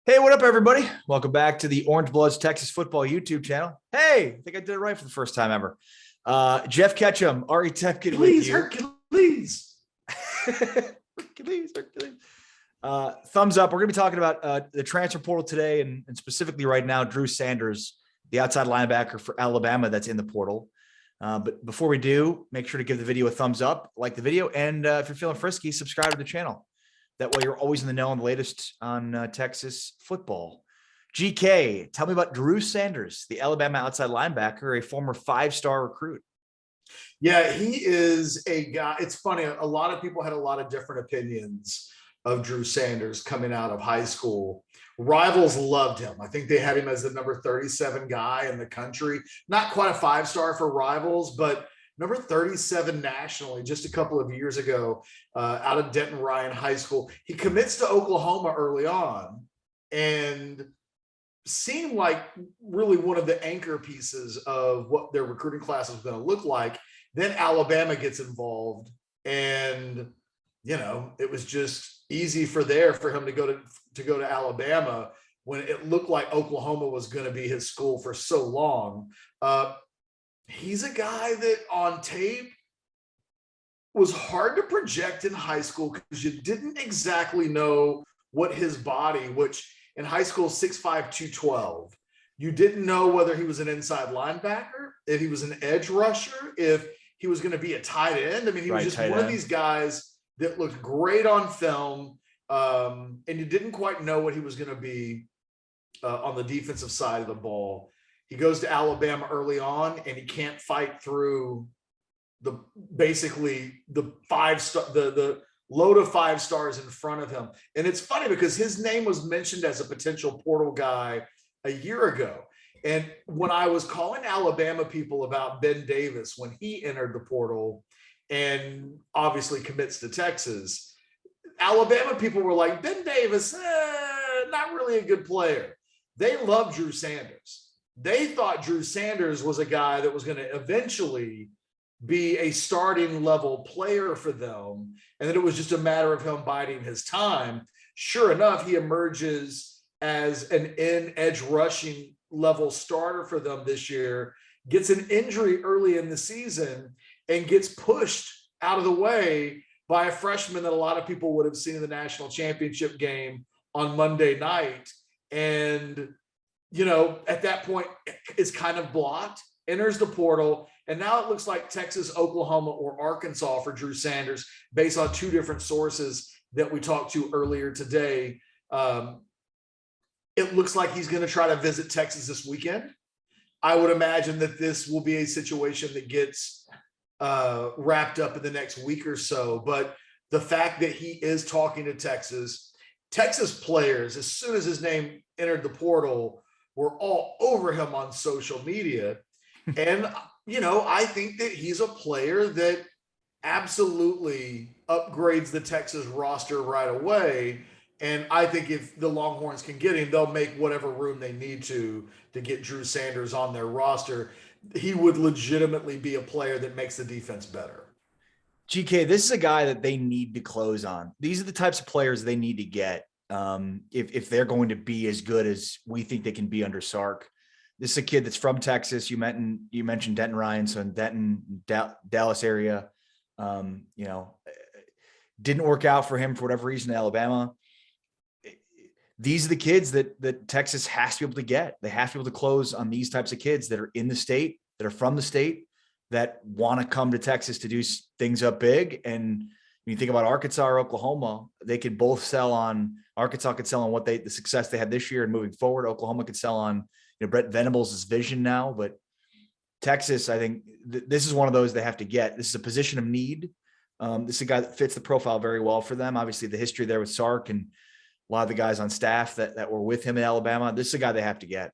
Hey, what up, everybody? Welcome back to the Orange Bloods Texas Football YouTube channel. Hey, I think I did it right for the first time ever. Jeff Ketchum, Ari Tefkin with Hercules, you. Hercules. Hercules. Thumbs up. We're going to be talking about the transfer portal today and specifically right now, Drew Sanders, the outside linebacker for Alabama that's in the portal. But before we do, make sure to give the video a thumbs up, like the video, and if you're feeling frisky, subscribe to the channel. That way you're always in the know on the latest on Texas football. GK, tell me about Drew Sanders, the Alabama outside linebacker, a former five-star recruit. Yeah, he is a guy. It's funny. A lot of people had a lot of different opinions of Drew Sanders coming out of high school. Rivals loved him. I think they had him as the number 37 guy in the country. Not quite a five-star for Rivals, but number 37 nationally just a couple of years ago out of Denton-Ryan High School. He commits to Oklahoma early on and seemed like really one of the anchor pieces of what their recruiting class was going to look like. Then Alabama gets involved, and it was just easy for him to go to Alabama when it looked like Oklahoma was going to be his school for so long. He's a guy that on tape was hard to project in high school because you didn't exactly know what his body, which in high school, 6'5", 212. You didn't know whether he was an inside linebacker, if he was an edge rusher, if he was going to be a tight end. I mean, he was just one of these guys that looked great on film, and you didn't quite know what he was going to be on the defensive side of the ball. He goes to Alabama early on, and he can't fight through the load of five stars in front of him. And it's funny because his name was mentioned as a potential portal guy a year ago. And when I was calling Alabama people about Ben Davis when he entered the portal and obviously commits to Texas, Alabama people were like, Ben Davis, not really a good player. They love Drew Sanders. They thought Drew Sanders was a guy that was going to eventually be a starting level player for them, and that it was just a matter of him biding his time. Sure enough, he emerges as an edge rushing level starter for them this year, gets an injury early in the season, and gets pushed out of the way by a freshman that a lot of people would have seen in the national championship game on Monday night. And at that point, it's kind of blocked, enters the portal, and now it looks like Texas, Oklahoma, or Arkansas for Drew Sanders, based on two different sources that we talked to earlier today. It looks like he's going to try to visit Texas this weekend. I would imagine that this will be a situation that gets wrapped up in the next week or so. But the fact that he is talking to Texas players, as soon as his name entered the portal, were all over him on social media. And, I think that he's a player that absolutely upgrades the Texas roster right away. And I think if the Longhorns can get him, they'll make whatever room they need to get Drew Sanders on their roster. He would legitimately be a player that makes the defense better. GK, this is a guy that they need to close on. These are the types of players they need to get if they're going to be as good as we think they can be under Sark. This is a kid that's from Texas. You mentioned Denton-Ryan, so in Denton, Dallas area. Didn't work out for him for whatever reason in Alabama. These are the kids that Texas has to be able to get. They have to be able to close on these types of kids that are in the state, that are from the state, that want to come to Texas to do things up big. And when you think about Arkansas or Oklahoma, they could both sell on. Arkansas could sell on the success they had this year and moving forward. Oklahoma could sell on Brett Venables' vision now. But Texas, I think this is one of those they have to get. This is a position of need. This is a guy that fits the profile very well for them. Obviously, the history there with Sark and a lot of the guys on staff that were with him in Alabama. This is a guy they have to get.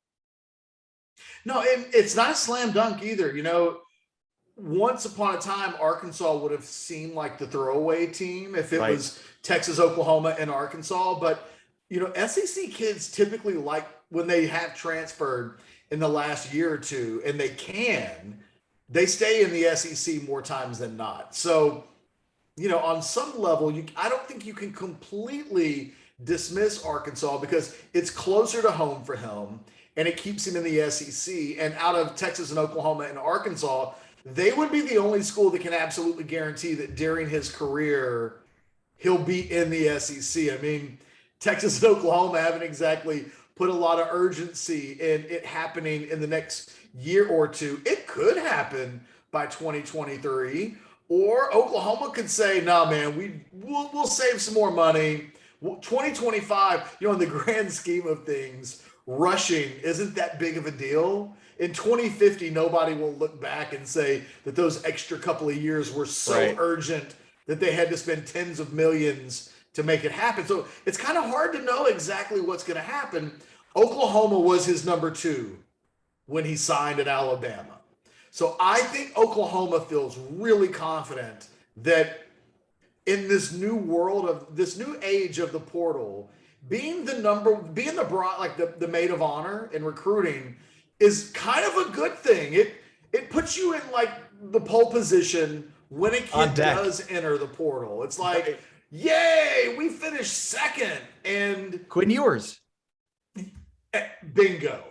No, it's not a slam dunk either. Once upon a time, Arkansas would have seemed like the throwaway team if it was Texas, Oklahoma, and Arkansas. But, SEC kids typically like when they have transferred in the last year or two, and they stay in the SEC more times than not. So, on some level, I don't think you can completely dismiss Arkansas because it's closer to home for him and it keeps him in the SEC. And out of Texas and Oklahoma and Arkansas, they would be the only school that can absolutely guarantee that during his career, he'll be in the SEC. I mean, Texas and Oklahoma haven't exactly put a lot of urgency in it happening in the next year or two. It could happen by 2023, or Oklahoma could say, "No, man, we'll save some more money." 2025, in the grand scheme of things, rushing isn't that big of a deal. In 2050, nobody will look back and say that those extra couple of years were so urgent that they had to spend tens of millions to make it happen. So it's kind of hard to know exactly what's going to happen. Oklahoma was his number 2 when he signed at Alabama. So I think Oklahoma feels really confident that in this new world of this new age of the portal, being the maid of honor in recruiting is kind of a good thing. It puts you in like the pole position when a kid does enter the portal. It's like, yay, we finished second. And Quinn Ewers. Bingo.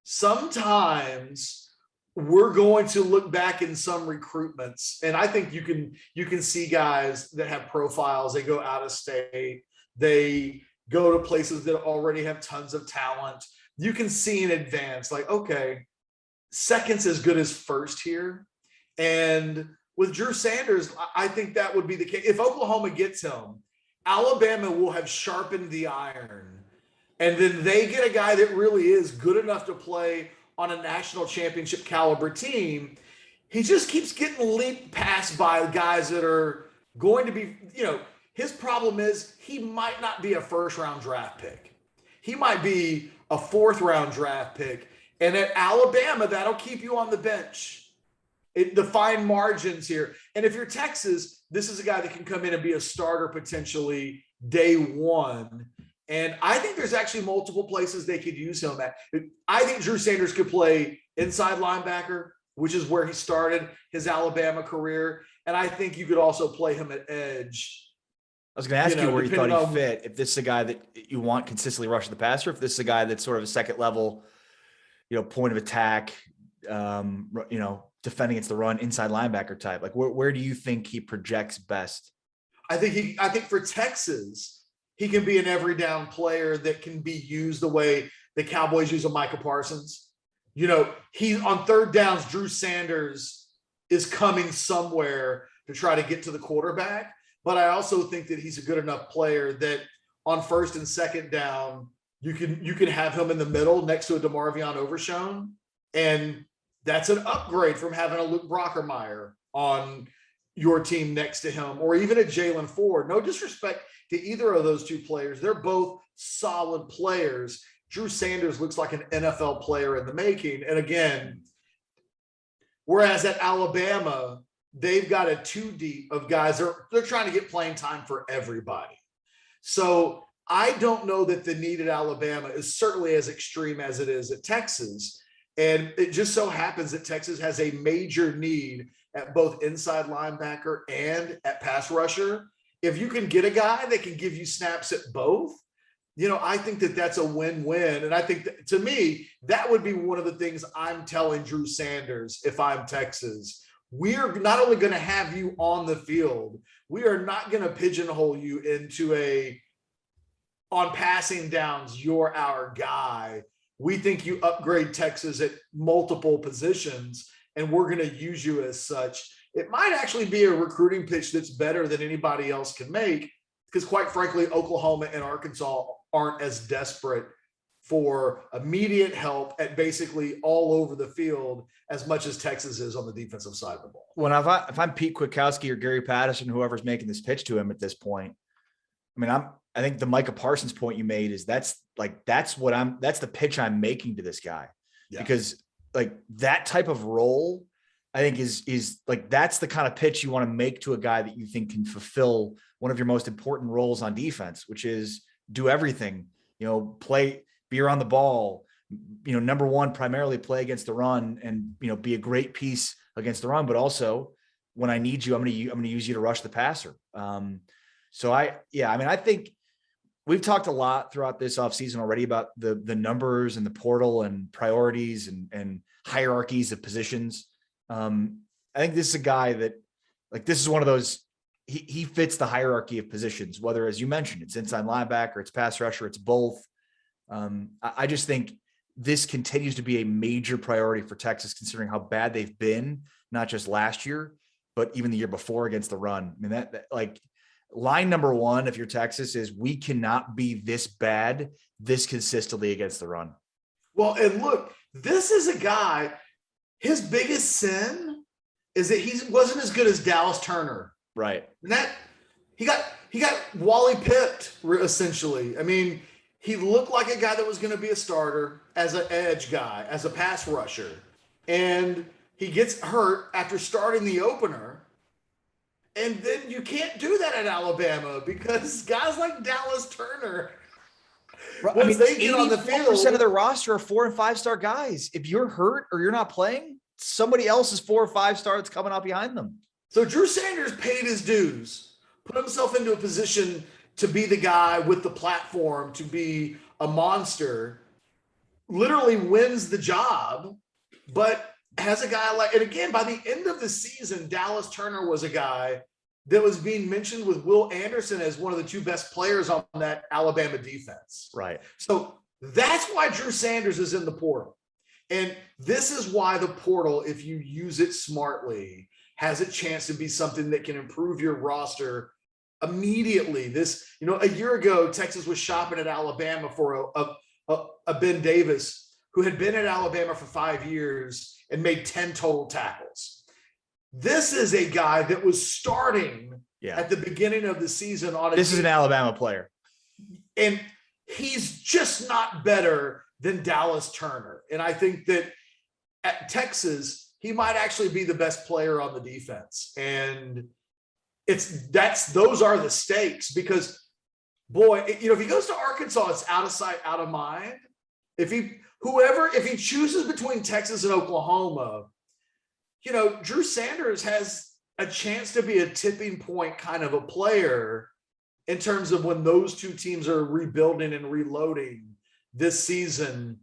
Sometimes we're going to look back in some recruitments, and I think you can see guys that have profiles. They go out of state. They go to places that already have tons of talent. You can see in advance, like, okay, second's as good as first here. And with Drew Sanders, I think that would be the case. If Oklahoma gets him, Alabama will have sharpened the iron. And then they get a guy that really is good enough to play on a national championship caliber team. He just keeps getting leaped past by guys that are going to be, his problem is he might not be a first-round draft pick. He might be a fourth-round draft pick. And at Alabama, that'll keep you on the bench. The fine margins here. And if you're Texas, this is a guy that can come in and be a starter potentially day one. And I think there's actually multiple places they could use him at. I think Drew Sanders could play inside linebacker, which is where he started his Alabama career. And I think you could also play him at edge. I was going to ask you where you thought he fit. If this is a guy that you want consistently rushing the passer, if this is a guy that's sort of a second level, point of attack, defending against the run, inside linebacker type. Like where do you think he projects best? I think for Texas, he can be an every down player that can be used the way the Cowboys use a Micah Parsons. He's on third downs. Drew Sanders is coming somewhere to try to get to the quarterback. But I also think that he's a good enough player that on first and second down, you can have him in the middle next to a DeMarvion Overshown. And that's an upgrade from having a Luke Brockermeyer on your team next to him, or even a Jalen Ford. No disrespect to either of those two players. They're both solid players. Drew Sanders looks like an NFL player in the making. And again, whereas at Alabama, they've got a 2 deep of guys. They're trying to get playing time for everybody. So I don't know that the need at Alabama is certainly as extreme as it is at Texas. And it just so happens that Texas has a major need at both inside linebacker and at pass rusher. If you can get a guy that can give you snaps at both, I think that that's a win-win. And I think that, to me, that would be one of the things I'm telling Drew Sanders if I'm Texas. We're not only going to have you on the field, we are not going to pigeonhole you into on passing downs, you're our guy. We think you upgrade Texas at multiple positions, and we're going to use you as such. It might actually be a recruiting pitch that's better than anybody else can make, because quite frankly, Oklahoma and Arkansas aren't as desperate for immediate help at basically all over the field as much as Texas is on the defensive side of the ball. Well, if I'm Pete Kwiatkowski or Gary Patterson, whoever's making this pitch to him at this point, I think the Micah Parsons point you made is that's the pitch I'm making to this guy, because like that type of role, I think is like, that's the kind of pitch you want to make to a guy that you think can fulfill one of your most important roles on defense, which is do everything, play, be around the ball, number one, primarily play against the run and, be a great piece against the run, but also when I need you, I'm going to use you to rush the passer. I think we've talked a lot throughout this offseason already about the numbers and the portal and priorities and hierarchies of positions. I think this is a guy that, like, this is one of those, he fits the hierarchy of positions, whether, as you mentioned, it's inside linebacker, it's pass rusher, it's both. I just think this continues to be a major priority for Texas, considering how bad they've been, not just last year, but even the year before against the run. I mean, that like line number one, if you're Texas, is we cannot be this bad, this consistently against the run. Well, and look, this is a guy, his biggest sin is that he wasn't as good as Dallas Turner. Right. And that he got Wally pipped, essentially. I mean, he looked like a guy that was going to be a starter as an edge guy, as a pass rusher. And he gets hurt after starting the opener. And then you can't do that at Alabama because guys like Dallas Turner, once they get on the field, 80% of their roster are 4- and 5-star guys. If you're hurt or you're not playing, somebody else is 4- or 5-star that's coming out behind them. So Drew Sanders paid his dues, put himself into a position to be the guy with the platform, to be a monster, literally wins the job, but has a guy like, and again, by the end of the season, Dallas Turner was a guy that was being mentioned with Will Anderson as one of the 2 best players on that Alabama defense. Right. So that's why Drew Sanders is in the portal. And this is why the portal, if you use it smartly, has a chance to be something that can improve your roster immediately. This, a year ago, Texas was shopping at Alabama for a Ben Davis who had been at Alabama for 5 years and made 10 total tackles. This is a guy that was starting at the beginning of the season on a This is an Alabama player. And he's just not better than Dallas Turner. And I think that at Texas, he might actually be the best player on the defense. And those are the stakes, because boy, if he goes to Arkansas, it's out of sight, out of mind. If he chooses between Texas and Oklahoma, Drew Sanders has a chance to be a tipping point kind of a player in terms of when those 2 teams are rebuilding and reloading this season.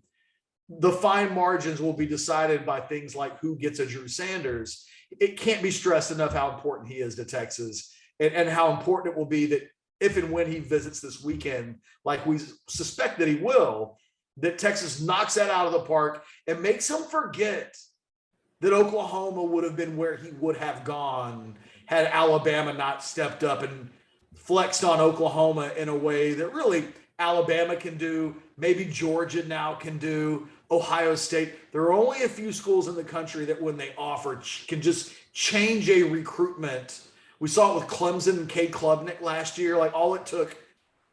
The fine margins will be decided by things like who gets a Drew Sanders. It can't be stressed enough how important he is to Texas, and how important it will be that if and when he visits this weekend, like we suspect that he will, that Texas knocks that out of the park and makes him forget that Oklahoma would have been where he would have gone had Alabama not stepped up and flexed on Oklahoma in a way that really Alabama can do, maybe Georgia now can do, Ohio State. There are only a few schools in the country that when they offer can just change a recruitment. We saw it with Clemson and Cade Klubnik last year. Like, all it took,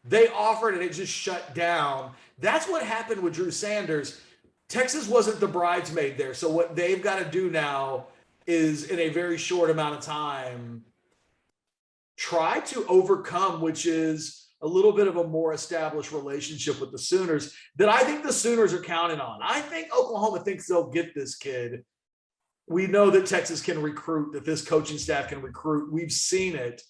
they offered and it just shut down. That's what happened with Drew Sanders. Texas wasn't the bridesmaid there. So what they've got to do now is, in a very short amount of time, try to overcome, which is a little bit of a more established relationship with the Sooners that I think the Sooners are counting on. I think Oklahoma thinks they'll get this kid. We know that Texas can recruit, that this coaching staff can recruit. We've seen it.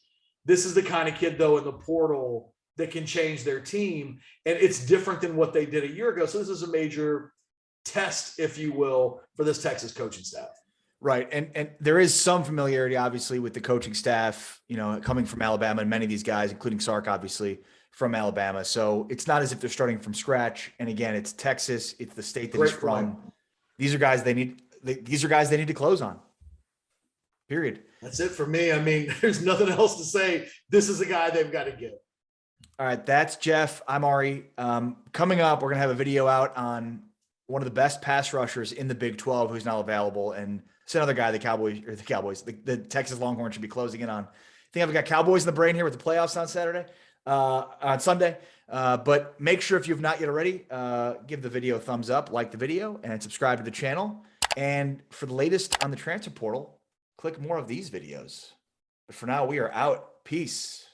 This is the kind of kid, though, in the portal that can change their team. And it's different than what they did a year ago. So this is a major test, if you will, for this Texas coaching staff. Right. And there is some familiarity, obviously, with the coaching staff, coming from Alabama, and many of these guys, including Sark, obviously from Alabama. So it's not as if they're starting from scratch. And again, it's Texas. It's the state that he's from. These are guys they need to close on. Period. That's it for me. I mean, there's nothing else to say. This is a guy they've got to get. All right. That's Jeff. I'm Ari. Coming up, we're going to have a video out on one of the best pass rushers in the Big 12 who's now available. And it's another guy the Texas Longhorns should be closing in on. I think I've got Cowboys in the brain here with the playoffs on Sunday. But make sure, if you've not yet already, give the video a thumbs up, like the video, and subscribe to the channel. And for the latest on the transfer portal, click more of these videos. But for now, we are out. Peace.